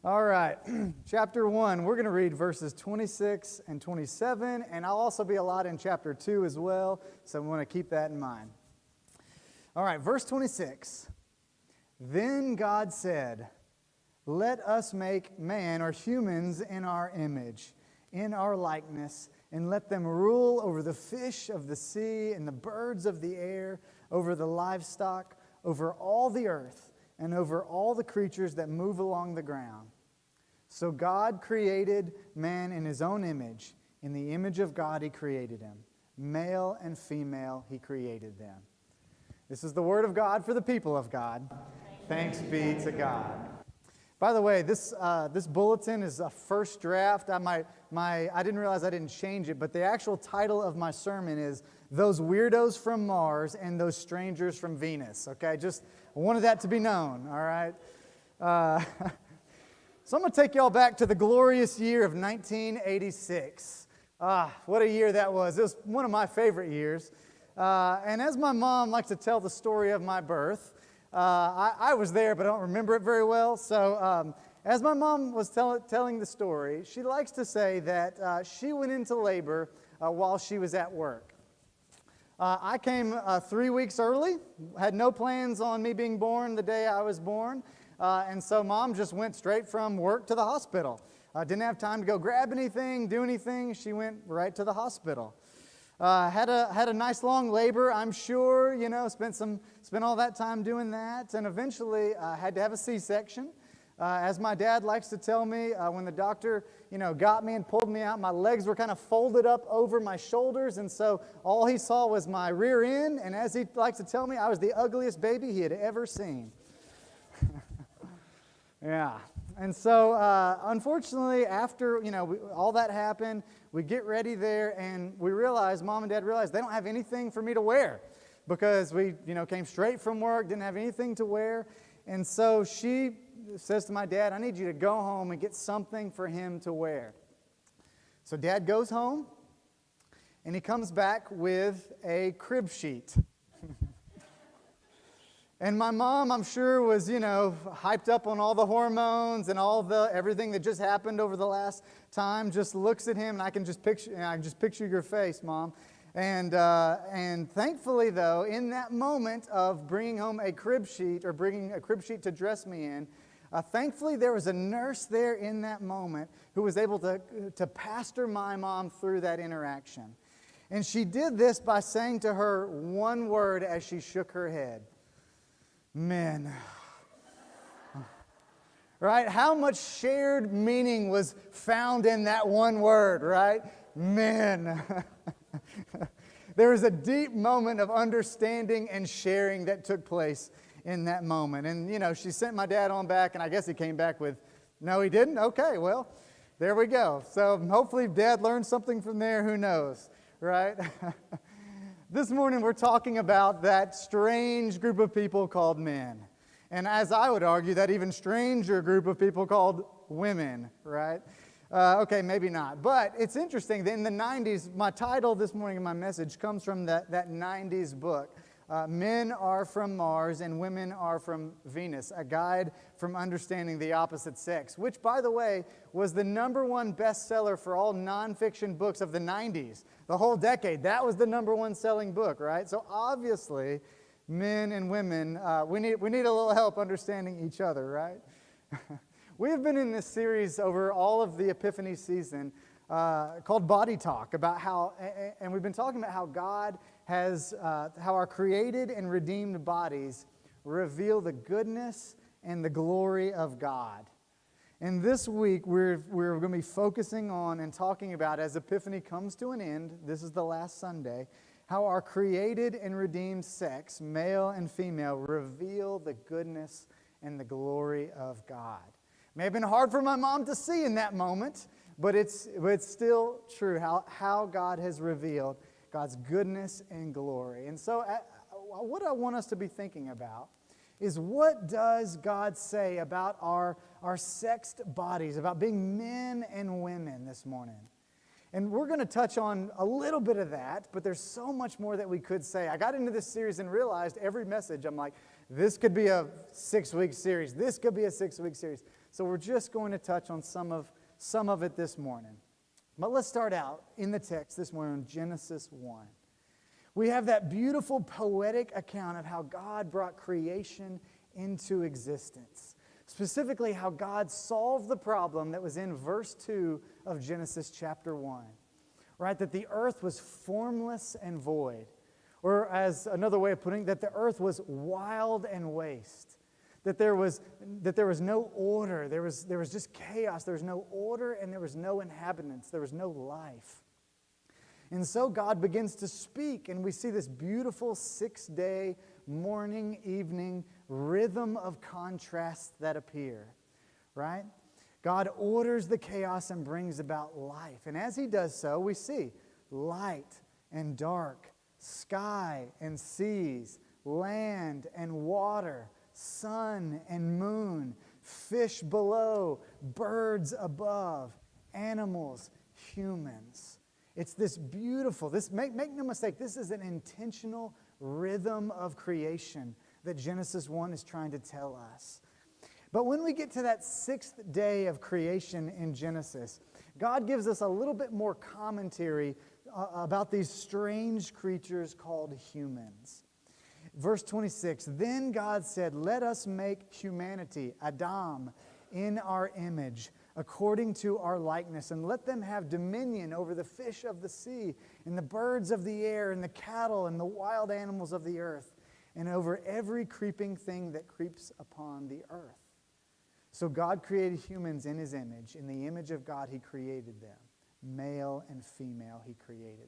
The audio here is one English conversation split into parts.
All right, chapter 1, we're going to read verses 26 and 27, and I'll also be a lot in chapter 2 as well, so we want to keep that in mind. All right, verse 26. Then God said, "Let us make man," or humans, "in our image, in our likeness, and let them rule over the fish of the sea and the birds of the air, over the livestock, over all the earth, and over all the creatures that move along the ground." So God created man in His own image. In the image of God He created him. Male and female He created them. This is the word of God for the people of God. Thanks be to God. By the way, this bulletin is a first draft. I didn't realize I didn't change it, but the actual title of my sermon is "Those Weirdos from Mars and Those Strangers from Venus." Okay, just wanted that to be known. All right. So I'm going to take y'all back to the glorious year of 1986. What a year that was. It was one of my favorite years. And as my mom likes to tell the story of my birth, I was there, but I don't remember it very well. So as my mom was telling the story, she likes to say that she went into labor while she was at work. I came 3 weeks early, had no plans on me being born the day I was born, and so Mom just went straight from work to the hospital. Didn't have time to go grab anything, do anything. She went right to the hospital. Had a nice long labor, I'm sure. Spent all that time doing that, and eventually had to have a C-section. As my dad likes to tell me, when the doctor, got me and pulled me out, my legs were kind of folded up over my shoulders, and so all he saw was my rear end, and as he likes to tell me, I was the ugliest baby he had ever seen. Yeah. And so, unfortunately, after, all that happened, we get ready there, and Mom and Dad realized they don't have anything for me to wear because we, came straight from work, didn't have anything to wear. And so she says to my dad, "I need you to go home and get something for him to wear." So Dad goes home, and he comes back with a crib sheet. And my mom, I'm sure, was, hyped up on all the hormones and everything that just happened over the last time. Just looks at him, and I can just picture your face, Mom. And thankfully, though, in that moment of bringing home a crib sheet or bringing a crib sheet to dress me in, thankfully there was a nurse there in that moment who was able to pastor my mom through that interaction. And she did this by saying to her one word as she shook her head: "Men." Right? How much shared meaning was found in that one word, right? Men. There was a deep moment of understanding and sharing that took place in that moment. And, she sent my dad on back, and I guess he came back with, "No, he didn't? Okay, well, there we go." So hopefully Dad learned something from there. Who knows, right? This morning we're talking about that strange group of people called men. And as I would argue, that even stranger group of people called women, right? Okay, maybe not. But it's interesting that in the 90s, my title this morning in my message comes from that 90s book. Men Are From Mars and Women Are From Venus, a guide from understanding the opposite sex, which, by the way, was the #1 bestseller for all nonfiction books of the 90s. The whole decade, that was the #1 selling book, right? So obviously, men and women, we need a little help understanding each other, right? We have been in this series over all of the Epiphany season called Body Talk, and we've been talking about how God has, how our created and redeemed bodies reveal the goodness and the glory of God. And this week, we're going to be focusing on and talking about, as Epiphany comes to an end, this is the last Sunday, how our created and redeemed sex, male and female, reveal the goodness and the glory of God. May have been hard for my mom to see in that moment, but it's still true how God has revealed God's goodness and glory. And so what I want us to be thinking about is, what does God say about our sexed bodies, about being men and women this morning? And we're going to touch on a little bit of that, but there's so much more that we could say. I got into this series and realized every message, I'm like, this could be a 6-week series. This could be a 6-week series. So we're just going to touch on some of it this morning. But let's start out in the text this morning in Genesis 1. We have that beautiful poetic account of how God brought creation into existence. Specifically, how God solved the problem that was in verse 2 of Genesis chapter 1. Right? That the earth was formless and void. Or as another way of putting it, that the earth was wild and waste. That there was no order. There was just chaos. There was no order and there was no inhabitants. There was no life. And so God begins to speak, and we see this beautiful 6-day morning, evening rhythm of contrasts that appear, right? God orders the chaos and brings about life. And as he does so, we see light and dark, sky and seas, land and water, sun and moon, fish below, birds above, animals, humans. It's this beautiful, make no mistake, this is an intentional rhythm of creation that Genesis 1 is trying to tell us. But when we get to that 6th day of creation in Genesis, God gives us a little bit more commentary about these strange creatures called humans. Verse 26, then God said, let us make humanity, Adam, in our image, according to our likeness, and let them have dominion over the fish of the sea, and the birds of the air, and the cattle, and the wild animals of the earth, and over every creeping thing that creeps upon the earth. So God created humans in his image. In the image of God, he created them. Male and female, he created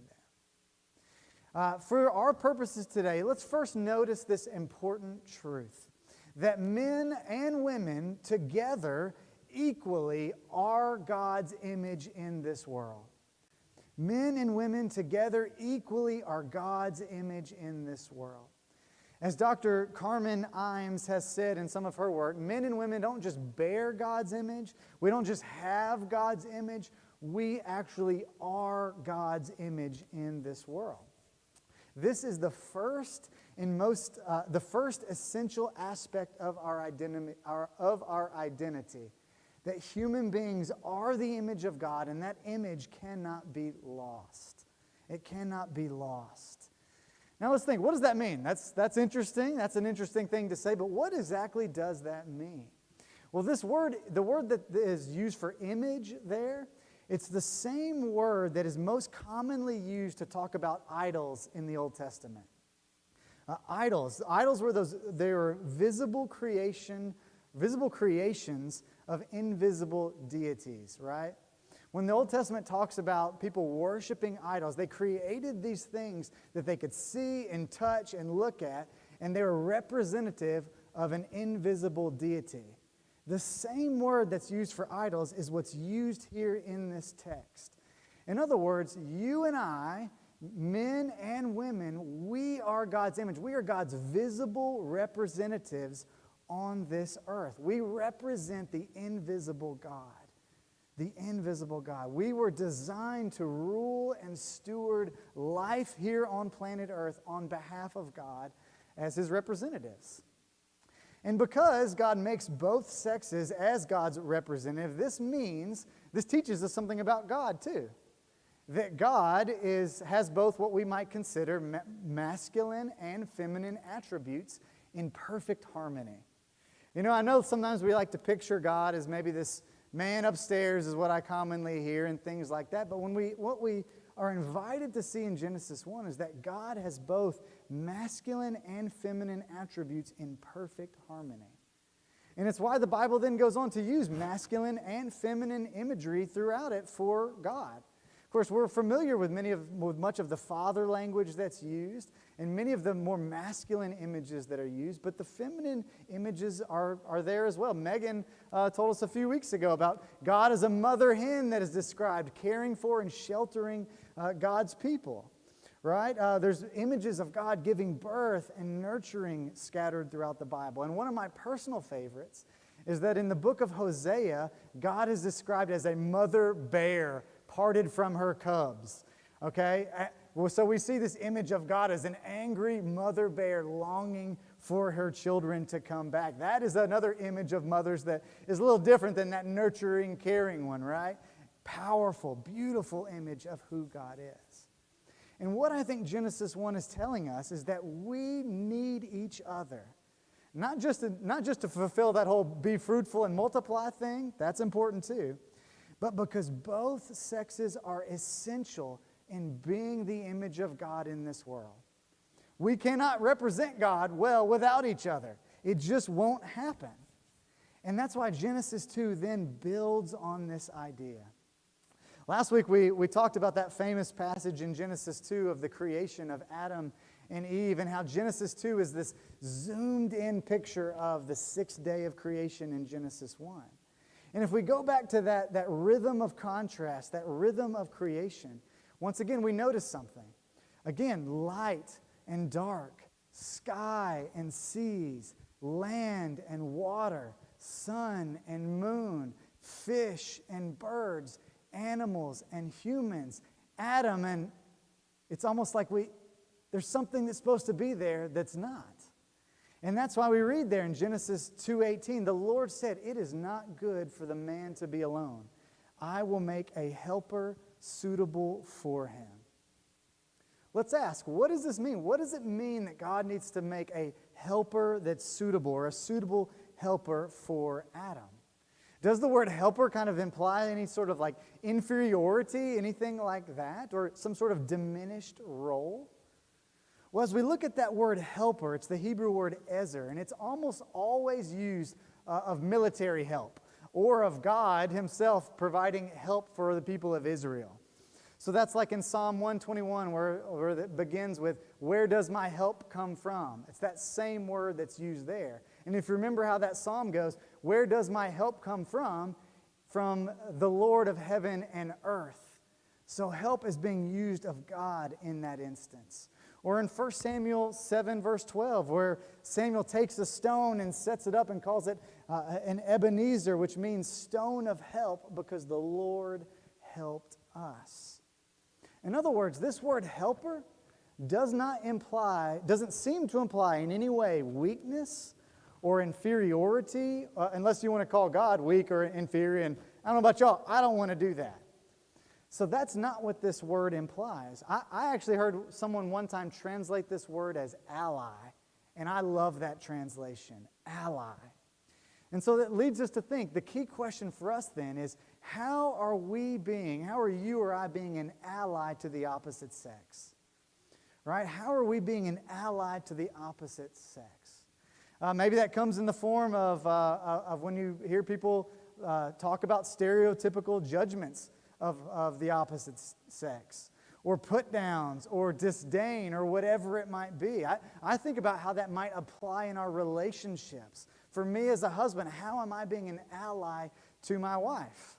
them. For our purposes today, let's first notice this important truth, that men and women together equally are God's image in this world. Men and women together equally are God's image in this world. As Dr. Carmen Imes has said in some of her work, men and women don't just bear God's image. We don't just have God's image. We actually are God's image in this world. This is the first and the first essential aspect of our identity. That human beings are the image of God, and that image cannot be lost. It cannot be lost. Now let's think, what does that mean? That's interesting. That's an interesting thing to say, but what exactly does that mean? Well, the word that is used for image there, it's the same word that is most commonly used to talk about idols in the Old Testament. Idols were visible creations of invisible deities, right? When the Old Testament talks about people worshiping idols, they created these things that they could see and touch and look at, and they were representative of an invisible deity. The same word that's used for idols is what's used here in this text. In other words, you and I, men and women, we are God's image. We are God's visible representatives on this earth. We represent the invisible God. The invisible God. We were designed to rule and steward life here on planet Earth on behalf of God as his representatives. And because God makes both sexes as God's representative, this teaches us something about God too. That God has both what we might consider masculine and feminine attributes in perfect harmony. You know, I know sometimes we like to picture God as maybe this man upstairs is what I commonly hear and things like that. But what we are invited to see in Genesis 1 is that God has both masculine and feminine attributes in perfect harmony. And it's why the Bible then goes on to use masculine and feminine imagery throughout it for God. Of course, we're familiar with much of the father language that's used and many of the more masculine images that are used, but the feminine images are there as well. Megan told us a few weeks ago about God as a mother hen that is described, caring for and sheltering God's people, right? There's images of God giving birth and nurturing scattered throughout the Bible. And one of my personal favorites is that in the book of Hosea, God is described as a mother bear parted from her cubs, okay? So we see this image of God as an angry mother bear longing for her children to come back. That is another image of mothers that is a little different than that nurturing, caring one, right? Powerful, beautiful image of who God is. And what I think Genesis 1 is telling us is that we need each other. Not just to fulfill that whole be fruitful and multiply thing, that's important too, but because both sexes are essential in being the image of God in this world. We cannot represent God well without each other. It just won't happen. And that's why Genesis 2 then builds on this idea. Last week we talked about that famous passage in Genesis 2 of the creation of Adam and Eve, and how Genesis 2 is this zoomed-in picture of the sixth day of creation in Genesis 1. And if we go back to that rhythm of contrast, that rhythm of creation, once again we notice something. Again, light and dark, sky and seas, land and water, sun and moon, fish and birds, animals and humans, Adam, and it's almost like there's something that's supposed to be there that's not. And that's why we read there in Genesis 2:18, the Lord said, "It is not good for the man to be alone. I will make a helper suitable for him." Let's ask, what does this mean? What does it mean that God needs to make a helper that's suitable, or a suitable helper for Adam? Does the word helper kind of imply any sort of like inferiority, anything like that, or some sort of diminished role? Well, as we look at that word helper, it's the Hebrew word ezer, and it's almost always used of military help or of God himself providing help for the people of Israel. So that's like in Psalm 121 where it begins with, "Where does my help come from?" It's that same word that's used there. And if you remember how that psalm goes, "Where does my help come from?" From the Lord of heaven and earth. So help is being used of God in that instance. Or in 1 Samuel 7, verse 12, where Samuel takes a stone and sets it up and calls it an Ebenezer, which means stone of help, because the Lord helped us. In other words, this word helper doesn't seem to imply in any way weakness or inferiority, unless you want to call God weak or inferior. And I don't know about y'all, I don't want to do that. So that's not what this word implies. I actually heard someone one time translate this word as ally, and I love that translation, ally. And so that leads us to think, the key question for us then is, how are you or I being an ally to the opposite sex? Right? How are we being an ally to the opposite sex? Maybe that comes in the form of when you hear people talk about stereotypical judgments of the opposite sex, or put downs, or disdain, or whatever it might be. I think about how that might apply in our relationships. For me as a husband, how am I being an ally to my wife?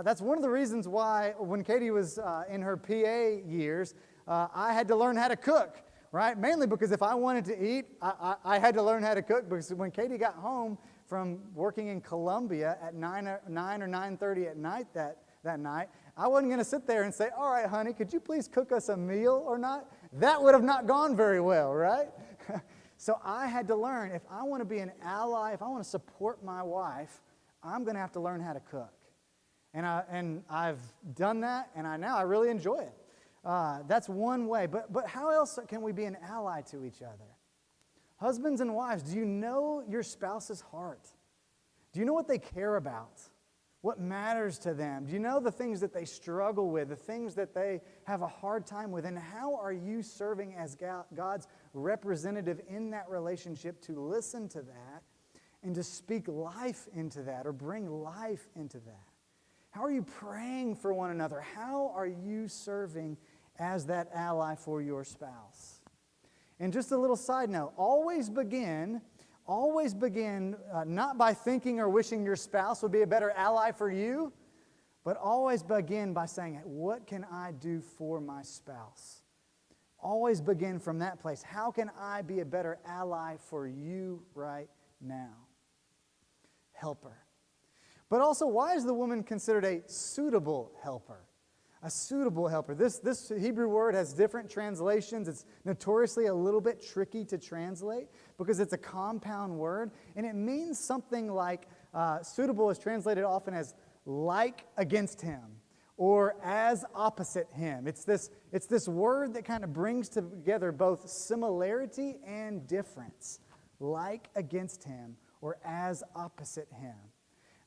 That's one of the reasons why when Katie was in her PA years, I had to learn how to cook, right? Mainly because if I wanted to eat, I had to learn how to cook, because when Katie got home from working in Columbia at 9 or 9:30 at night that night, I wasn't going to sit there and say, "All right, honey, could you please cook us a meal or not?" That would have not gone very well, right? So I had to learn, if I want to be an ally, if I want to support my wife, I'm going to have to learn how to cook. And I've done that, and I really enjoy it. That's one way. But how else can we be an ally to each other? Husbands and wives, do you know your spouse's heart? Do you know what they care about? What matters to them? Do you know the things that they struggle with, the things that they have a hard time with? And how are you serving as God's representative in that relationship to listen to that and to speak life into that, or bring life into that? How are you praying for one another? How are you serving as that ally for your spouse? And just a little side note, always begin not by thinking or wishing your spouse would be a better ally for you, but always begin by saying, what can I do for my spouse? Always begin from that place. How can I be a better ally for you right now? Helper. But also, why is the woman considered a suitable helper? a suitable helper. This Hebrew word has different translations. It's notoriously a little bit tricky to translate because it's a compound word, and it means something like suitable is translated often as like against him or as opposite him. It's this word that kind of brings together both similarity and difference, like against him or as opposite him.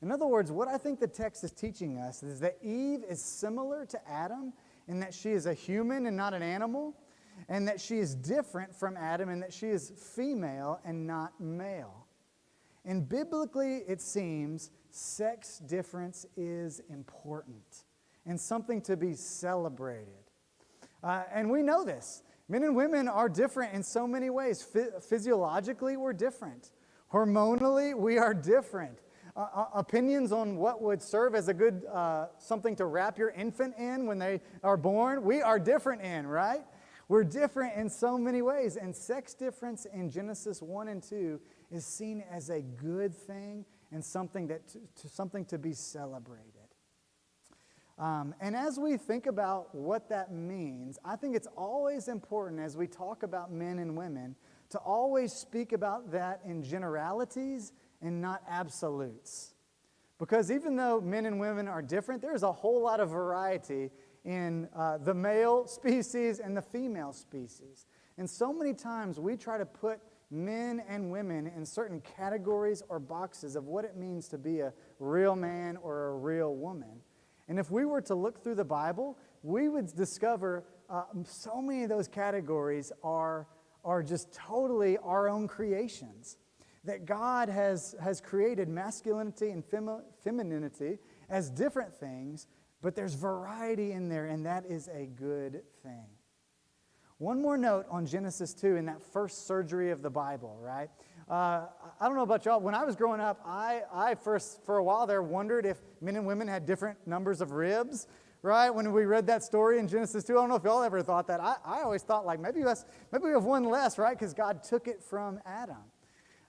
In other words, what I think the text is teaching us is that Eve is similar to Adam in that she is a human and not an animal, and that she is different from Adam in that she is female and not male. And biblically, it seems sex difference is important and something to be celebrated. And we know this. Men and women are different in so many ways. Physiologically, we're different. Hormonally, we are different. Opinions on what would serve as a good something to wrap your infant in when they are born, we are different in, right? We're different in so many ways. And sex difference in Genesis 1 and 2 is seen as a good thing and something to be celebrated. And as we think about what that means, I think it's always important as we talk about men and women to always speak about that in generalities and not absolutes. Because even though men and women are different, there's a whole lot of variety in the male species and the female species. And so many times we try to put men and women in certain categories or boxes of what it means to be a real man or a real woman. And if we were to look through the Bible, we would discover so many of those categories are just totally our own creations. That God has created masculinity and femininity as different things, but there's variety in there, and that is a good thing. One more note on Genesis 2 in that first surgery of the Bible, right? I don't know about y'all. When I was growing up, I first, for a while there, wondered if men and women had different numbers of ribs, right? When we read that story in Genesis 2, I don't know if y'all ever thought that. I always thought, like, maybe we have one less, right? Because God took it from Adam.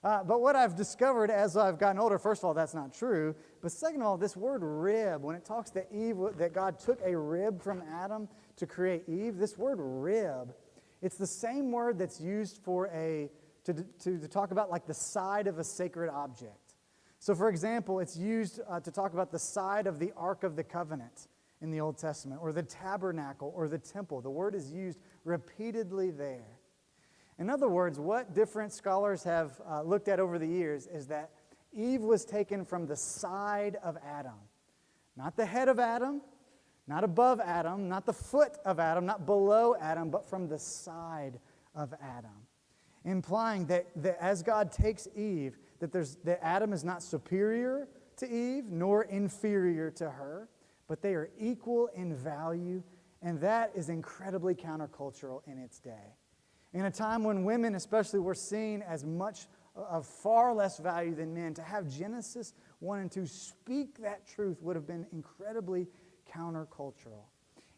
But what I've discovered as I've gotten older, first of all, that's not true. But second of all, this word rib, when it talks to Eve, that God took a rib from Adam to create Eve, this word rib, it's the same word that's used for to talk about like the side of a sacred object. So for example, it's used to talk about the side of the Ark of the Covenant in the Old Testament, or the tabernacle, or the temple. The word is used repeatedly there. In other words, what different scholars have looked at over the years is that Eve was taken from the side of Adam. Not the head of Adam, not above Adam, not the foot of Adam, not below Adam, but from the side of Adam. Implying that as God takes Eve, that Adam is not superior to Eve, nor inferior to her, but they are equal in value, and that is incredibly countercultural in its day. In a time when women especially were seen as much of far less value than men, to have Genesis 1 and 2 speak that truth would have been incredibly countercultural.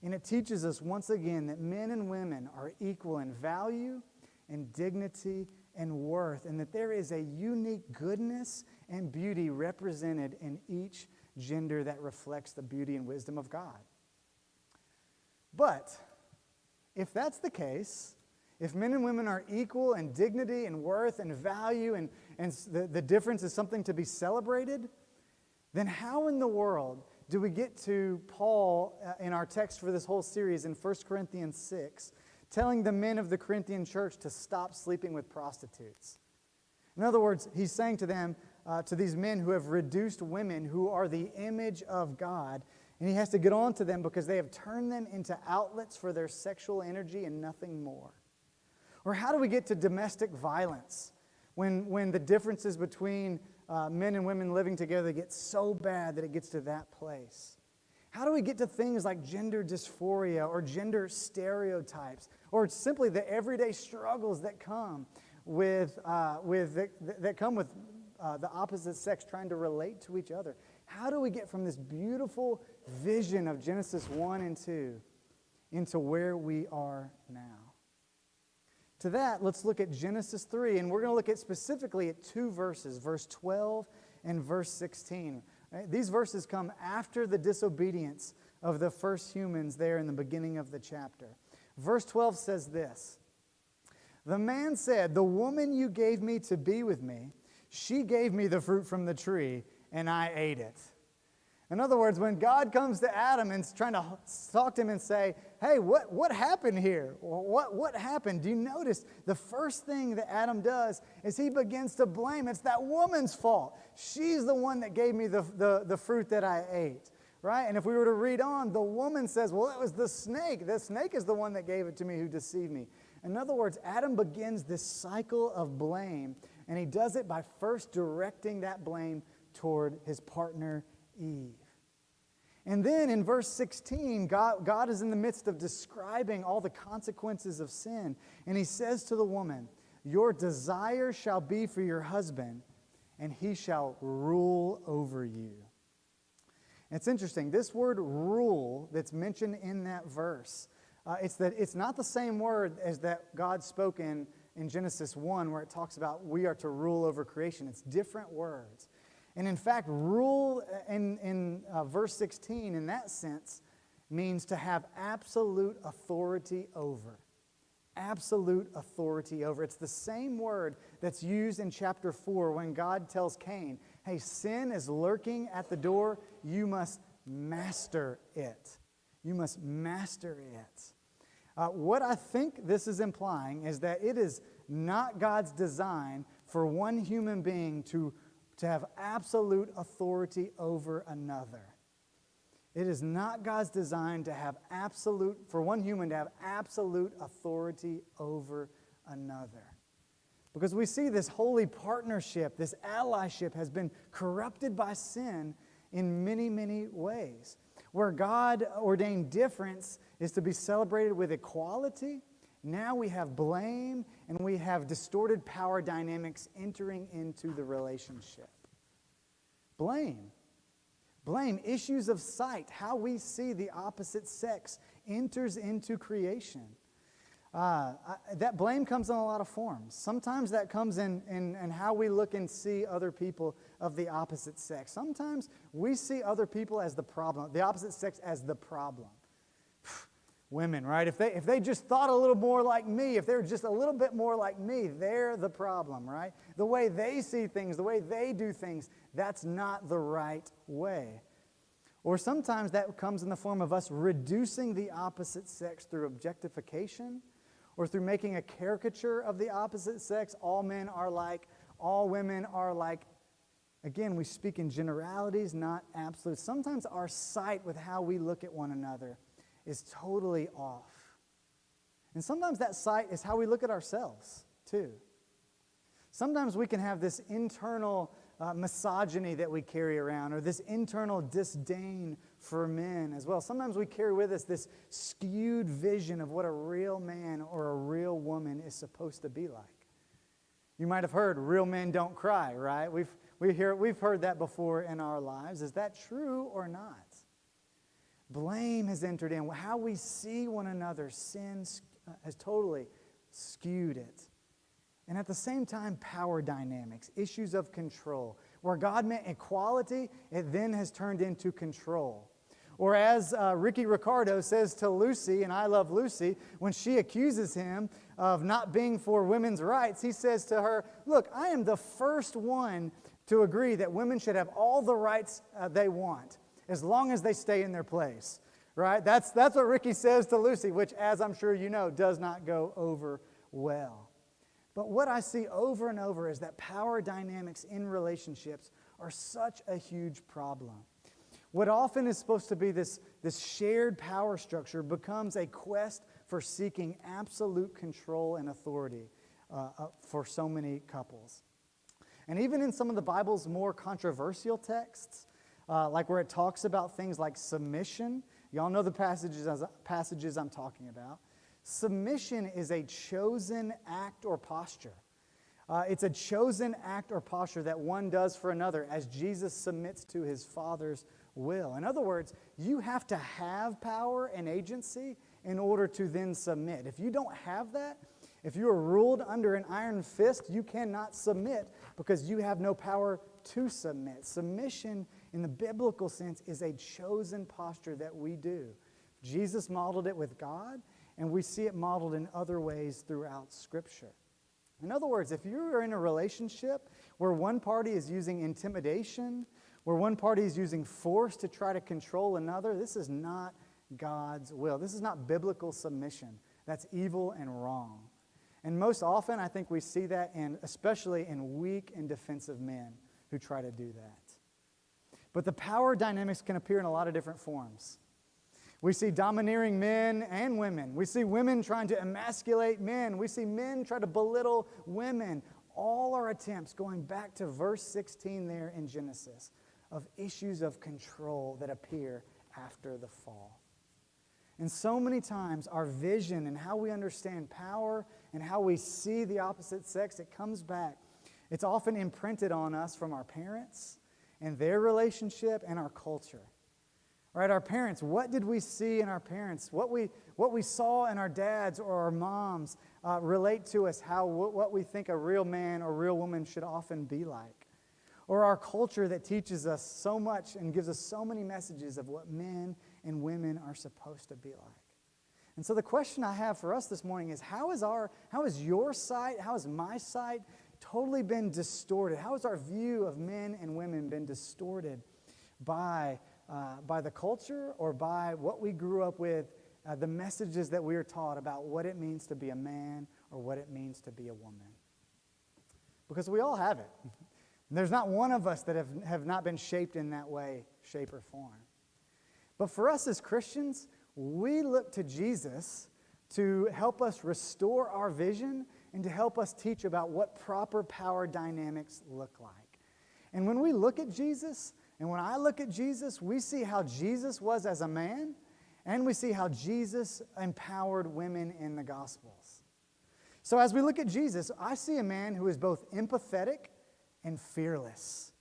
And it teaches us once again that men and women are equal in value and dignity and worth, and that there is a unique goodness and beauty represented in each gender that reflects the beauty and wisdom of God. But if that's the case, if men and women are equal in dignity and worth and value, and the difference is something to be celebrated, then how in the world do we get to Paul in our text for this whole series in 1 Corinthians 6, telling the men of the Corinthian church to stop sleeping with prostitutes? In other words, he's saying to them, to these men who have reduced women who are the image of God, and he has to get on to them because they have turned them into outlets for their sexual energy and nothing more. Or how do we get to domestic violence when the differences between men and women living together get so bad that it gets to that place? How do we get to things like gender dysphoria or gender stereotypes, or simply the everyday struggles that come with the opposite sex trying to relate to each other? How do we get from this beautiful vision of Genesis 1 and 2 into where we are now? To that, let's look at Genesis 3, and we're going to look at specifically at two verses, verse 12 and verse 16. These verses come after the disobedience of the first humans there in the beginning of the chapter. Verse 12 says this, "The man said, 'The woman you gave me to be with me, she gave me the fruit from the tree, and I ate it.'" In other words, when God comes to Adam and is trying to talk to him and say, "Hey, what happened here? What happened?" Do you notice the first thing that Adam does is he begins to blame. It's that woman's fault. She's the one that gave me the fruit that I ate, right? And if we were to read on, the woman says, "Well, it was the snake. The snake is the one that gave it to me who deceived me." In other words, Adam begins this cycle of blame, and he does it by first directing that blame toward his partner, Eve. And then in verse 16, God is in the midst of describing all the consequences of sin. And he says to the woman, "Your desire shall be for your husband, and he shall rule over you." And it's interesting. This word rule that's mentioned in that verse, it's not the same word as that God spoke in Genesis 1 where it talks about we are to rule over creation. It's different words. And in fact, rule in verse 16 in that sense means to have absolute authority over. Absolute authority over. It's the same word that's used in chapter 4 when God tells Cain, "Hey, sin is lurking at the door. You must master it." You must master it. What I think this is implying is that it is not God's design for one human being to have absolute authority over another. It is not God's design for one human to have absolute authority over another. Because we see this holy partnership, this allyship has been corrupted by sin in many, many ways. Where God ordained difference is to be celebrated with equality, now we have blame and we have distorted power dynamics entering into the relationship. Blame, issues of sight, how we see the opposite sex enters into creation. That blame comes in a lot of forms. Sometimes that comes in how we look and see other people of the opposite sex. Sometimes we see other people as the problem, the opposite sex as the problem. Women, right? If they just thought a little more like me, if they were just a little bit more like me, they're the problem, right? The way they see things, the way they do things, that's not the right way. Or sometimes that comes in the form of us reducing the opposite sex through objectification or through making a caricature of the opposite sex. All men are like, all women are like. Again, we speak in generalities, not absolutes. Sometimes our sight with how we look at one another is totally off. And sometimes that sight is how we look at ourselves, too. Sometimes we can have this internal misogyny that we carry around, or this internal disdain for men as well. Sometimes we carry with us this skewed vision of what a real man or a real woman is supposed to be like. You might have heard, real men don't cry, right? We've heard that before in our lives. Is that true or not? Blame has entered in. How we see one another, sin has totally skewed it. And at the same time, power dynamics, issues of control. Where God meant equality, it then has turned into control. Or as Ricky Ricardo says to Lucy, and I love Lucy, when she accuses him of not being for women's rights, he says to her, "Look, I am the first one to agree that women should have all the rights they want, as long as they stay in their place." Right? That's what Ricky says to Lucy, which, as I'm sure you know, does not go over well. But what I see over and over is that power dynamics in relationships are such a huge problem. What often is supposed to be this shared power structure becomes a quest for seeking absolute control and authority for so many couples. And even in some of the Bible's more controversial texts, like where it talks about things like submission, y'all know the passages I'm talking about. Submission is a chosen act or posture. It's a chosen act or posture that one does for another as Jesus submits to his Father's will. In other words, you have to have power and agency in order to then submit. If you don't have that, if you are ruled under an iron fist, you cannot submit because you have no power to submit. Submission in the biblical sense, is a chosen posture that we do. Jesus modeled it with God, and we see it modeled in other ways throughout Scripture. In other words, if you're in a relationship where one party is using intimidation, where one party is using force to try to control another, this is not God's will. This is not biblical submission. That's evil and wrong. And most often, I think we see that especially in weak and defensive men who try to do that. But the power dynamics can appear in a lot of different forms. We see domineering men and women. We see women trying to emasculate men. We see men try to belittle women. All are attempts, going back to verse 16 there in Genesis, of issues of control that appear after the fall. And so many times our vision and how we understand power and how we see the opposite sex, it comes back. It's often imprinted on us from our parents and their relationship and our culture. Right, our parents, what did we see in our parents? What we saw in our dads or our moms relate to us what we think a real man or real woman should often be like. Or our culture that teaches us so much and gives us so many messages of what men and women are supposed to be like. And so the question I have for us this morning is, how has your sight, how has my sight totally been distorted? How has our view of men and women been distorted by the culture or by what we grew up with, the messages that we are taught about what it means to be a man or what it means to be a woman? Because we all have it. There's not one of us that have not been shaped in that way, shape, or form. But for us as Christians, we look to Jesus to help us restore our vision and to help us teach about what proper power dynamics look like. And when we look at Jesus, and when I look at Jesus, we see how Jesus was as a man, and we see how Jesus empowered women in the Gospels. So as we look at Jesus, I see a man who is both empathetic and fearless.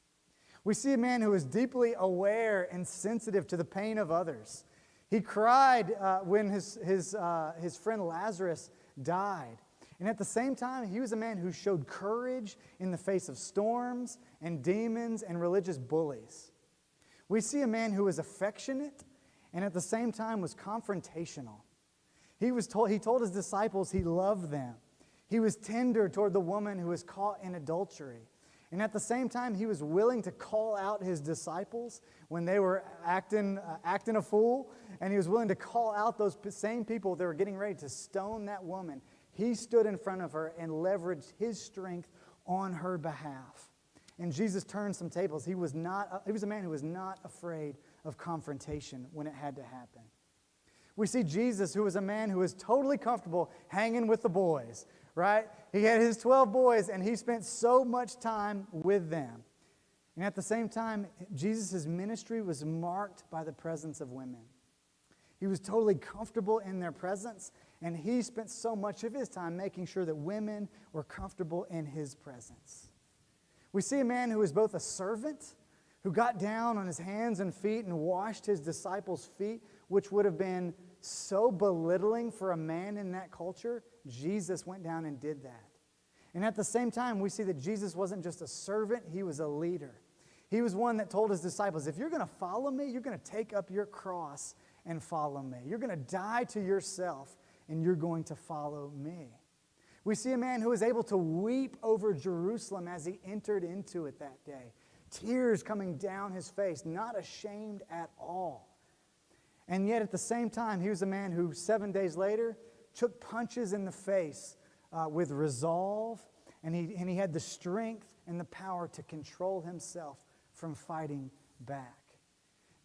We see a man who is deeply aware and sensitive to the pain of others. He cried when his friend Lazarus died. And at the same time, he was a man who showed courage in the face of storms and demons and religious bullies. We see a man who was affectionate and at the same time was confrontational. He told his disciples he loved them. He was tender toward the woman who was caught in adultery. And at the same time, he was willing to call out his disciples when they were acting a fool. And he was willing to call out those same people that were getting ready to stone that woman. He stood in front of her and leveraged his strength on her behalf. And Jesus turned some tables. He was a man who was not afraid of confrontation when it had to happen. We see Jesus, who was a man who was totally comfortable hanging with the boys, right? He had his 12 boys, and he spent so much time with them. And at the same time, Jesus' ministry was marked by the presence of women. He was totally comfortable in their presence, and he spent so much of his time making sure that women were comfortable in his presence. We see a man who was both a servant, who got down on his hands and feet and washed his disciples' feet, which would have been so belittling for a man in that culture. Jesus went down and did that. And at the same time, we see that Jesus wasn't just a servant, he was a leader. He was one that told his disciples, if you're going to follow me, you're going to take up your cross and follow me. You're going to die to yourself, and you're going to follow me. We see a man who was able to weep over Jerusalem as he entered into it that day. Tears coming down his face, not ashamed at all. And yet at the same time, he was a man who 7 days later took punches in the face with resolve, and he had the strength and the power to control himself from fighting back.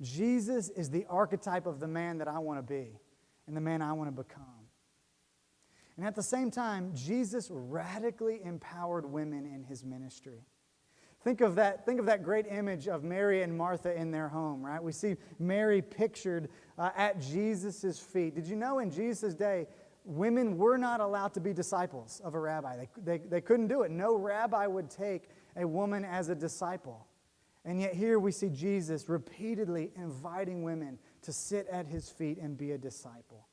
Jesus is the archetype of the man that I want to be and the man I want to become. And at the same time, Jesus radically empowered women in his ministry. Think of that great image of Mary and Martha in their home, right? We see Mary pictured at Jesus' feet. Did you know in Jesus' day, women were not allowed to be disciples of a rabbi. They couldn't do it. No rabbi would take a woman as a disciple. And yet here we see Jesus repeatedly inviting women to sit at his feet and be a disciple.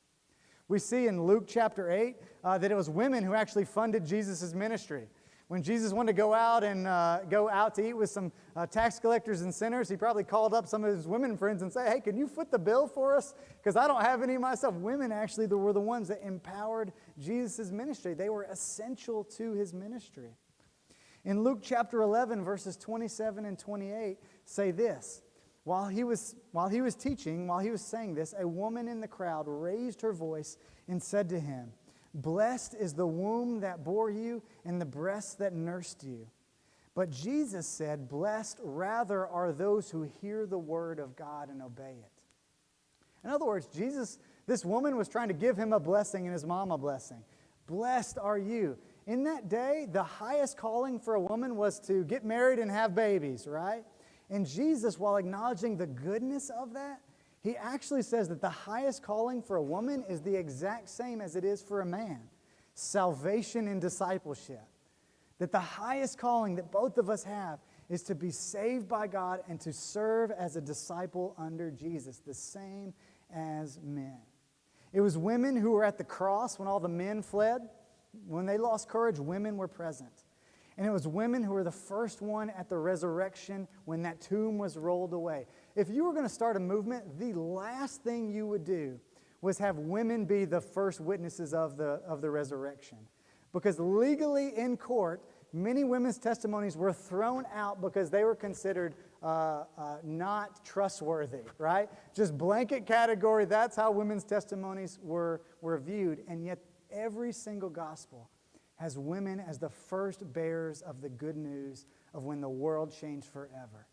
We see in Luke chapter 8 that it was women who actually funded Jesus' ministry. When Jesus wanted to go out to eat with some tax collectors and sinners, he probably called up some of his women friends and said, hey, can you foot the bill for us? Because I don't have any myself. Women actually were the ones that empowered Jesus' ministry. They were essential to his ministry. In Luke chapter 11, verses 27 and 28, say this. While he was teaching, while he was saying this, a woman in the crowd raised her voice and said to him, blessed is the womb that bore you and the breasts that nursed you. But Jesus said, blessed rather are those who hear the word of God and obey it. In other words, this woman was trying to give him a blessing and his mom a blessing. Blessed are you. In that day, the highest calling for a woman was to get married and have babies, right? And Jesus, while acknowledging the goodness of that, he actually says that the highest calling for a woman is the exact same as it is for a man. Salvation and discipleship. That the highest calling that both of us have is to be saved by God and to serve as a disciple under Jesus, the same as men. It was women who were at the cross when all the men fled. When they lost courage, women were present. And it was women who were the first one at the resurrection when that tomb was rolled away. If you were going to start a movement, the last thing you would do was have women be the first witnesses of the resurrection. Because legally in court, many women's testimonies were thrown out because they were considered not trustworthy, right? Just blanket category, that's how women's testimonies were viewed. And yet every single gospel has women as the first bearers of the good news of when the world changed forever.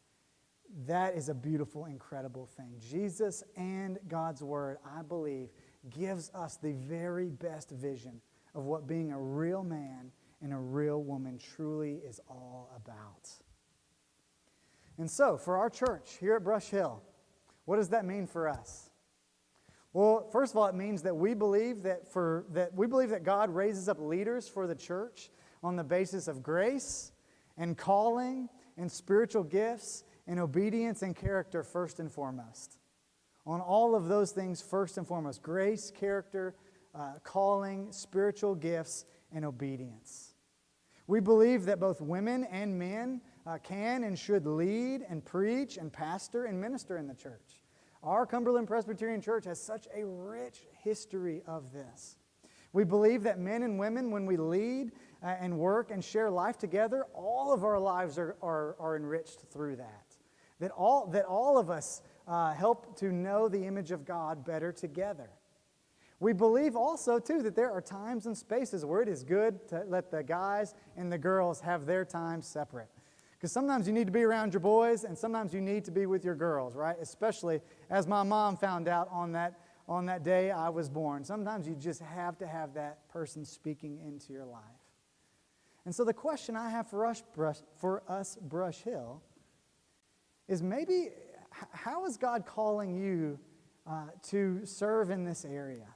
That is a beautiful, incredible thing. Jesus and God's Word, I believe, gives us the very best vision of what being a real man and a real woman truly is all about. And so, for our church here at Brush Hill, what does that mean for us? Well, first of all, it means that we believe that God raises up leaders for the church on the basis of grace and calling and spiritual gifts and obedience and character first and foremost. On all of those things first and foremost. Grace, character, calling, spiritual gifts, and obedience. We believe that both women and men can and should lead and preach and pastor and minister in the church. Our Cumberland Presbyterian Church has such a rich history of this. We believe that men and women, when we lead and work and share life together, all of our lives are enriched through that. That all of us help to know the image of God better together. We believe also, too, that there are times and spaces where it is good to let the guys and the girls have their time separate. Because sometimes you need to be around your boys, and sometimes you need to be with your girls, right? Especially as my mom found out on that day I was born. Sometimes you just have to have that person speaking into your life. And so the question I have for us, Brush Hill, is maybe how is God calling you to serve in this area?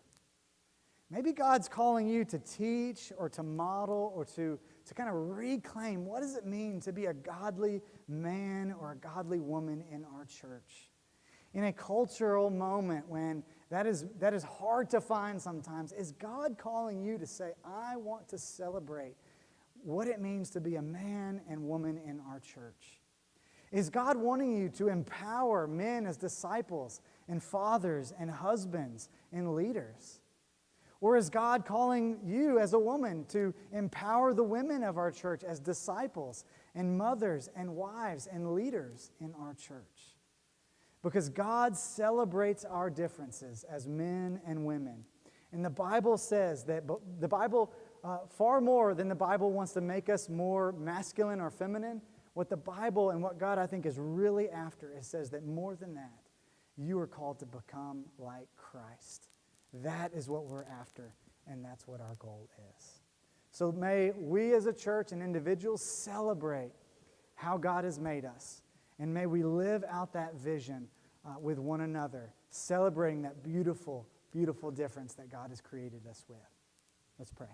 Maybe God's calling you to teach or to model or to kind of reclaim what does it mean to be a godly man or a godly woman in our church. In a cultural moment when that is hard to find sometimes, is God calling you to say, I want to celebrate what it means to be a man and woman in our church? Is God wanting you to empower men as disciples and fathers and husbands and leaders? Or is God calling you as a woman to empower the women of our church as disciples and mothers and wives and leaders in our church? Because God celebrates our differences as men and women. And the Bible says that the Bible, far more than the Bible wants to make us more masculine or feminine, what the Bible and what God I think is really after, it says that more than that, you are called to become like Christ. That is what we're after, and that's what our goal is. So may we as a church and individuals celebrate how God has made us, and may we live out that vision with one another, celebrating that beautiful, beautiful difference that God has created us with. Let's pray.